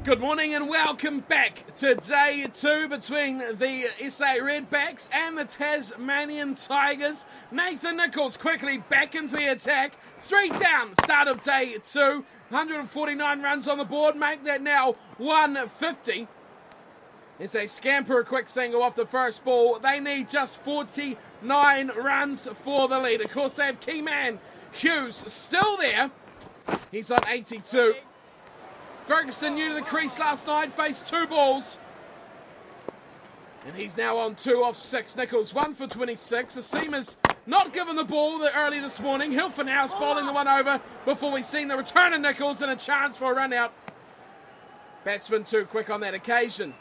Good morning and welcome back to day 2 between the SA Redbacks and the Tasmanian Tigers. Nathan Nicholls quickly back into the attack. 3 down, start of day 2. 149 runs on the board, make that now 150. As they scamper a quick single off the first ball, they need just 49 runs for the lead. Of course, they have key man Hughes still there. He's on 82. Ferguson new to the crease last night, faced 2 balls. And he's now on 2 off 6. Nicholls 1 for 26. The seamer's not given the ball early this morning. Hilfenhaus bowling the one over before we've seen the return of Nicholls and a chance for a run out. Batsman too quick on that occasion.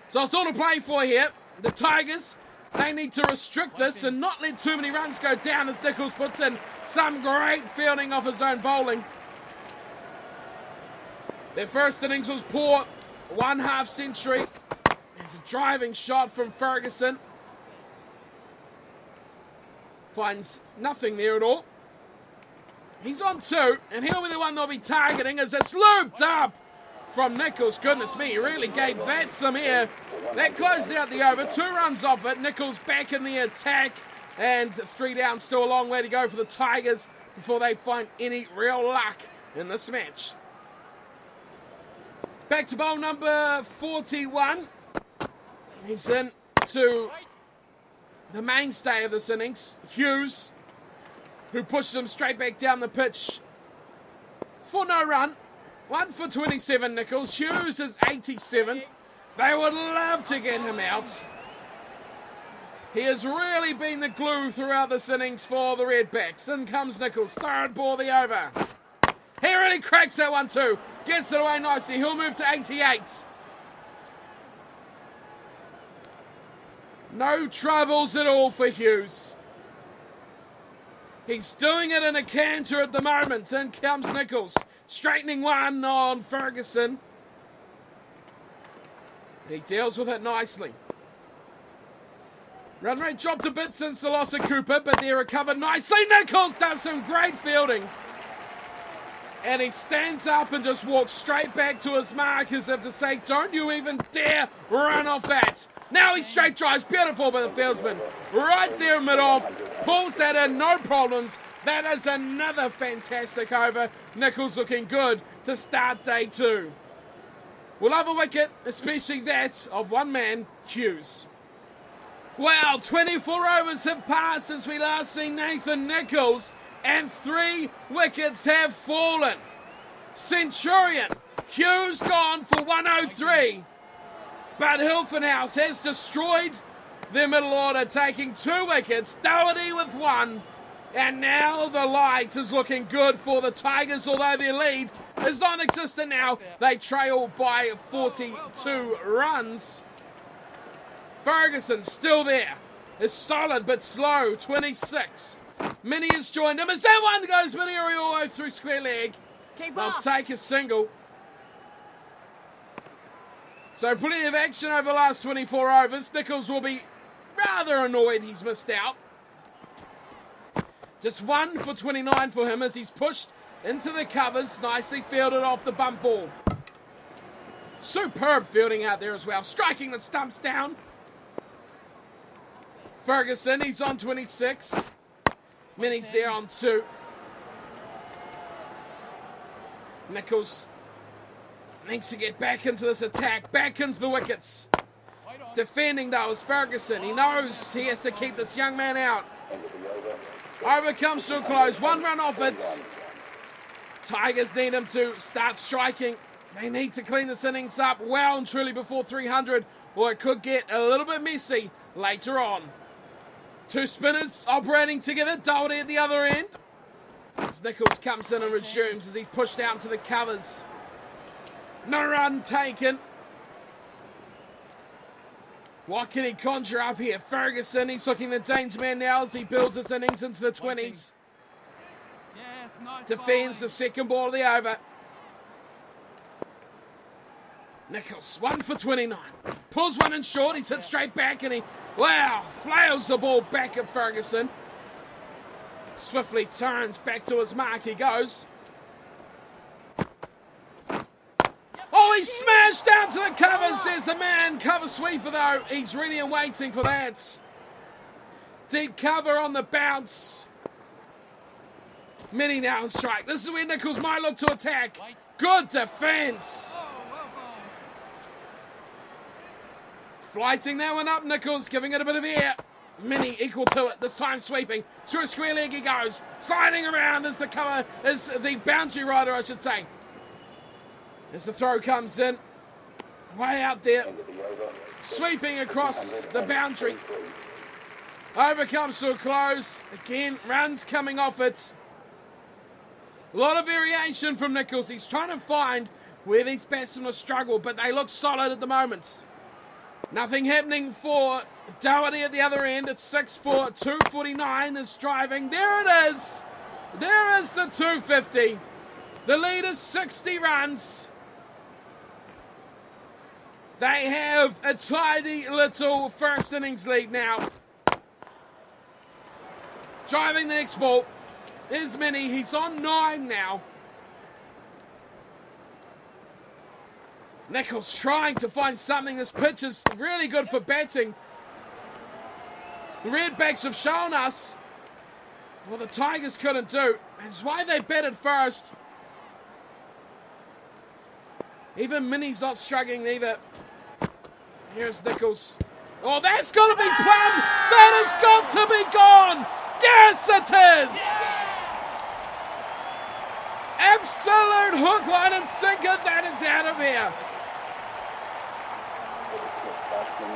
So it's all to play for here. The Tigers, they need to restrict this and not let too many runs go down as Nicholls puts in some great fielding off his own bowling. Their first innings was poor, 1 half century. There's a driving shot from Ferguson. Finds nothing there at all. He's on 2, and he'll be the one they'll be targeting as it's looped up from Nicholls. Goodness me, he really gave that some air. That closed out the over, 2 runs off it. Nicholls back in the attack, and 3 down, still a long way to go for the Tigers before they find any real luck in this match. Back to bowl number 41. He's in to the mainstay of this innings, Hughes, who pushes him straight back down the pitch for no run. 1 for 27, Nicholls. Hughes is 87. They would love to get him out. He has really been the glue throughout this innings for the Redbacks. In comes Nicholls, third ball the over. He really cracks that one too. Gets it away nicely. He'll move to 88. No troubles at all for Hughes. He's doing it in a canter at the moment. In comes Nicholls. Straightening one on Ferguson. He deals with it nicely. Run rate dropped a bit since the loss of Cooper, but they recovered nicely. Nicholls does some great fielding. And he stands up and just walks straight back to his mark as if to say, don't you even dare run off that. Now he straight drives, beautiful by the fieldsman. Right there mid-off, pulls that in, no problems. That is another fantastic over. Nicholls looking good to start day 2. We'll have a wicket, especially that of one man, Hughes. Wow, 24 overs have passed since we last seen Nathan Nicholls. And 3 wickets have fallen. Centurion, Hughes gone for 103. But Hilfenhaus has destroyed their middle order, taking 2 wickets. Doherty with 1. And now the light is looking good for the Tigers, although their lead is non-existent now. They trail by 42 runs. Ferguson still there. Is solid but slow, 26. Minnie has joined him as that one goes Minnie Ariolo through square leg. They'll take a single. So plenty of action over the last 24 overs. Nicholls will be rather annoyed he's missed out. Just 1 for 29 for him as he's pushed into the covers. Nicely fielded off the bump ball. Superb fielding out there as well. Striking the stumps down. Ferguson, he's on 26. Minnie's there on 2. Nicholls needs to get back into this attack, back into the wickets. Defending though is Ferguson. He knows he has to keep this young man out. Over comes to a close. 1 run off it. Tigers need him to start striking. They need to clean this innings up well and truly before 300, or it could get a little bit messy later on. 2 spinners operating together. Doherty at the other end. As Nicholls comes in and resumes as he's pushed out to the covers. No run taken. What can he conjure up here? Ferguson, he's looking the danger man now as he builds his innings into the 20s. Defends the second ball of the over. Nicholls, 1 for 29. Pulls one in short, he's hit straight back and he, wow, flails the ball back at Ferguson. Swiftly turns back to his mark, he goes. Smash down to the covers. There's a man. Cover sweeper though. He's ready and waiting for that. Deep cover on the bounce. Mini now on strike. This is where Nicholls might look to attack. Good defense. Flighting that one up, Nicholls, giving it a bit of air. Mini equal to it, this time sweeping. Through a square leg he goes. Sliding around as the cover, as the boundary rider, I should say. As the throw comes in. Way out there. Sweeping across the boundary. Over comes to a close. Again, runs coming off it. A lot of variation from Nicholls. He's trying to find where these batsmen will struggle, but they look solid at the moment. Nothing happening for Doherty at the other end. It's 6 for 249 is driving. There it is. There is the 250. The lead is 60 runs. They have a tidy little first innings lead now. Driving the next ball is Mini. He's on 9 now. Nicholls trying to find something. This pitch is really good for batting. The Redbacks have shown us what the Tigers couldn't do. That's why they batted first. Even Mini's not struggling either. Here's Nicholls. Oh, that's got to be plumb. That has got to be gone. Yes, it is. Absolute hook, line and sinker. That is out of here.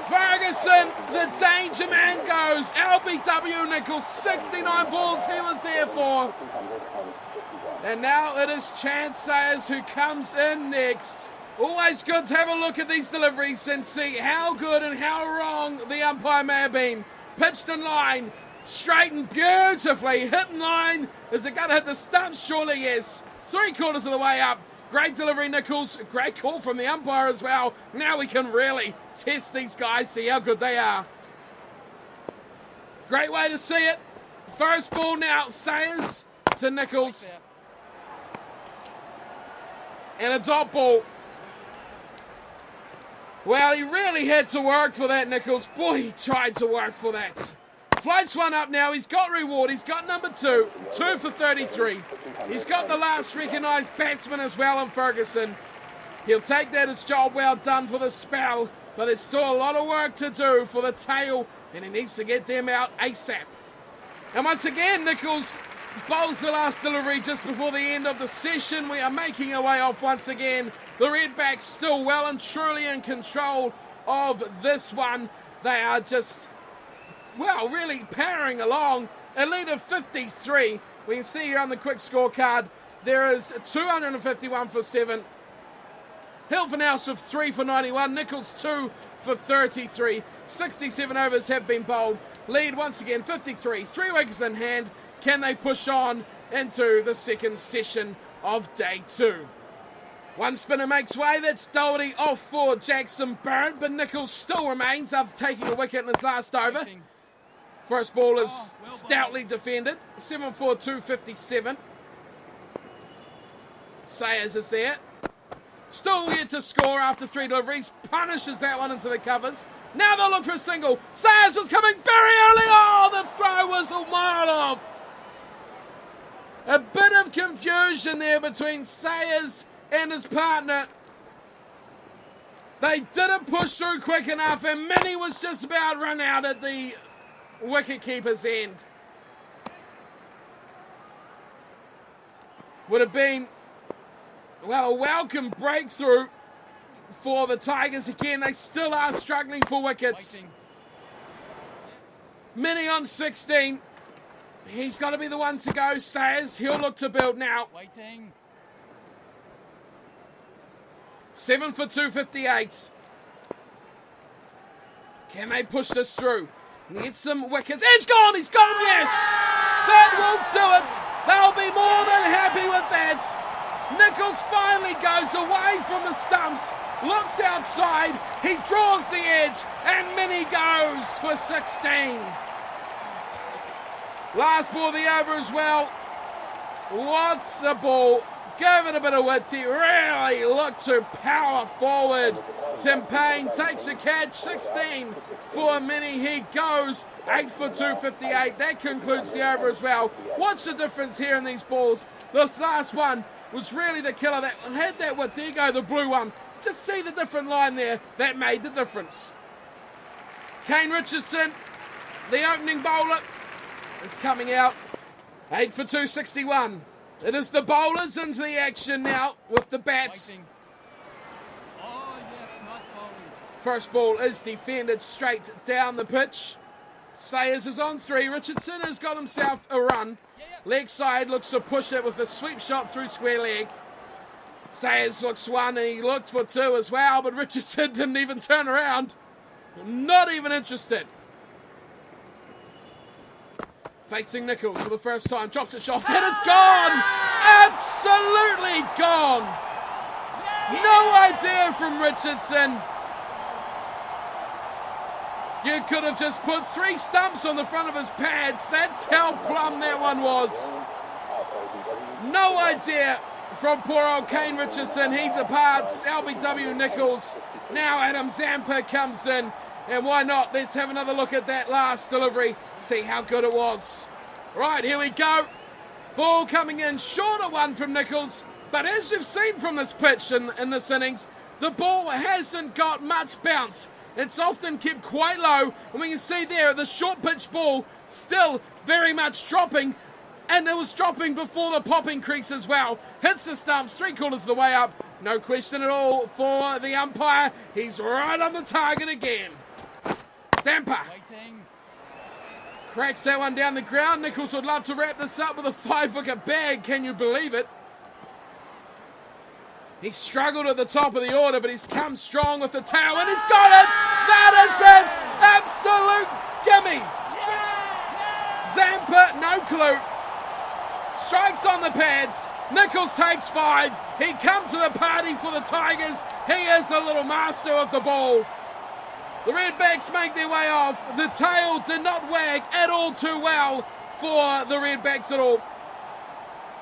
Ferguson, the danger man goes. LBW Nicholls, 69 balls he was there for. And now it is Chance Sayers who comes in next. Always good to have a look at these deliveries and see how good and how wrong the umpire may have been. Pitched in line, straightened beautifully, hit in line. Is it going to hit the stumps? Surely yes. 3/4 of the way up. Great delivery, Nicholls. Great call from the umpire as well. Now we can really test these guys, see how good they are. Great way to see it. First ball now, Sayers to Nicholls. And a dot ball. Well, he really had to work for that, Nicholls. Boy, he tried to work for that. Flights one up now. He's got reward. He's got number 2. 2 for 33. He's got the last recognised batsman as well in Ferguson. He'll take that as job well done for the spell. But there's still a lot of work to do for the tail. And he needs to get them out ASAP. And once again, Nicholls bowls the last delivery just before the end of the session. We are making our way off once again. The Redbacks still well and truly in control of this one. They are just, well, really powering along. A lead of 53. We can see here on the quick scorecard, there is 251 for 7. Hilfenhaus with 3 for 91. Nicholls 2 for 33. 67 overs have been bowled. Lead once again 53. 3 wickets in hand. Can they push on into the second session of day 2? One spinner makes way. That's Doherty off for Jackson Barrett, but Nicholls still remains after taking a wicket in his last over. First ball is stoutly defended. 7 for 257. Sayers is there. Still yet to score after 3 deliveries. Punishes that one into the covers. Now they'll look for a single. Sayers was coming very early. Oh, the throw was a mile off. A bit of confusion there between Sayers and his partner. They didn't push through quick enough, and Mini was just about run out at the wicketkeeper's end. Would have been, well, a welcome breakthrough for the Tigers. Again, they still are struggling for wickets. Mini on 16. He's got to be the one to go. Sayers, he'll look to build now. 7 for 258. Can they push this through? Need some wickets. It's gone! He's gone, yes! That will do it! They'll be more than happy with that. Nicholls finally goes away from the stumps, looks outside, he draws the edge, and Mini goes for 16. Last ball of the over as well. What's a ball. Give it a bit of width. He really looked to power forward. Tim Payne takes a catch. 16 for Mini. He goes 8 for 258. That concludes the over as well. What's the difference here in these balls? This last one was really the killer. That had that width. There you go, the blue one. Just see the different line there. That made the difference. Kane Richardson, the opening bowler, is coming out. 8 for 261. It is the bowlers into the action now with the bats. First ball is defended straight down the pitch. Sayers is on 3. Richardson has got himself a run. Leg side looks to push it with a sweep shot through square leg. Sayers looks 1 and he looked for 2 as well, but Richardson didn't even turn around. Not even interested. Facing Nicholls for the first time. Drops it shot. That is gone! Absolutely gone! No idea from Richardson. You could have just put 3 stumps on the front of his pads. That's how plumb that one was. No idea from poor old Kane Richardson. He departs. LBW Nicholls. Now Adam Zampa comes in. And why not? Let's have another look at that last delivery. See how good it was. Right, here we go. Ball coming in. Shorter one from Nicholls. But as you've seen from this pitch in this innings, the ball hasn't got much bounce. It's often kept quite low. And we can see there, the short pitch ball still very much dropping. And it was dropping before the popping crease as well. Hits the stumps 3/4 of the way up. No question at all for the umpire. He's right on the target again. Zampa cracks that one down the ground. Nicholls would love to wrap this up with a 5-wicket bag. Can you believe it? He struggled at the top of the order, but he's come strong with the tail, and he's got it! That is it! Absolute gimme! Zampa, no clue. Strikes on the pads. Nicholls takes 5. He come to the party for the Tigers. He is a little master of the ball. The Redbacks make their way off. The tail did not wag at all too well for the Redbacks at all.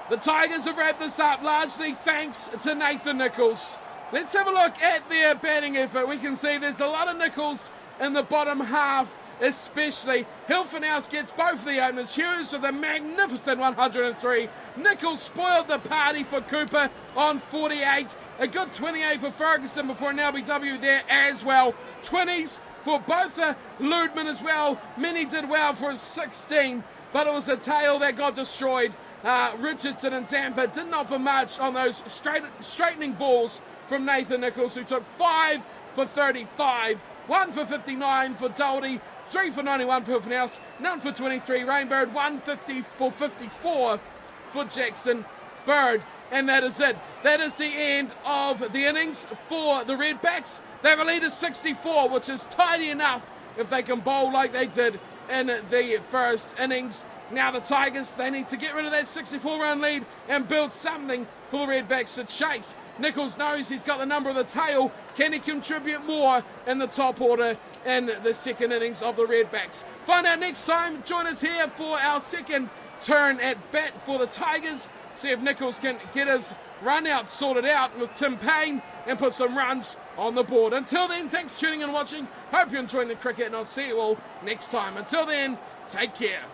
The Tigers have wrapped this up largely thanks to Nathan Nicholls. Let's have a look at their batting effort. We can see there's a lot of Nicholls in the bottom half especially. Hilfenhaus gets both the openers. Hughes with a magnificent 103. Nicholls spoiled the party for Cooper on 48. A good 28 for Ferguson before an LBW there as well. 20s for both Ludman as well. Many did well for a 16, but it was a tail that got destroyed. Richardson and Zampa didn't offer much on those straightening balls from Nathan Nicholls, who took 5 for 35, 1 for 59 for Doldie, 3 for 91 for Hilfenhaus, none for 23. Rainbird, 150 for 54 for Jackson Bird. And that is it. That is the end of the innings for the Redbacks. They have a lead of 64, which is tidy enough if they can bowl like they did in the first innings. Now the Tigers, they need to get rid of that 64-run lead and build something for the Redbacks to chase. Nicholls knows he's got the number of the tail. Can he contribute more in the top order in the second innings of the Redbacks? Find out next time. Join us here for our second turn at bat for the Tigers. See if Nicholls can get his run out sorted out with Tim Payne and put some runs on the board. Until then, thanks for tuning in and watching. Hope you're enjoying the cricket, and I'll see you all next time. Until then, take care.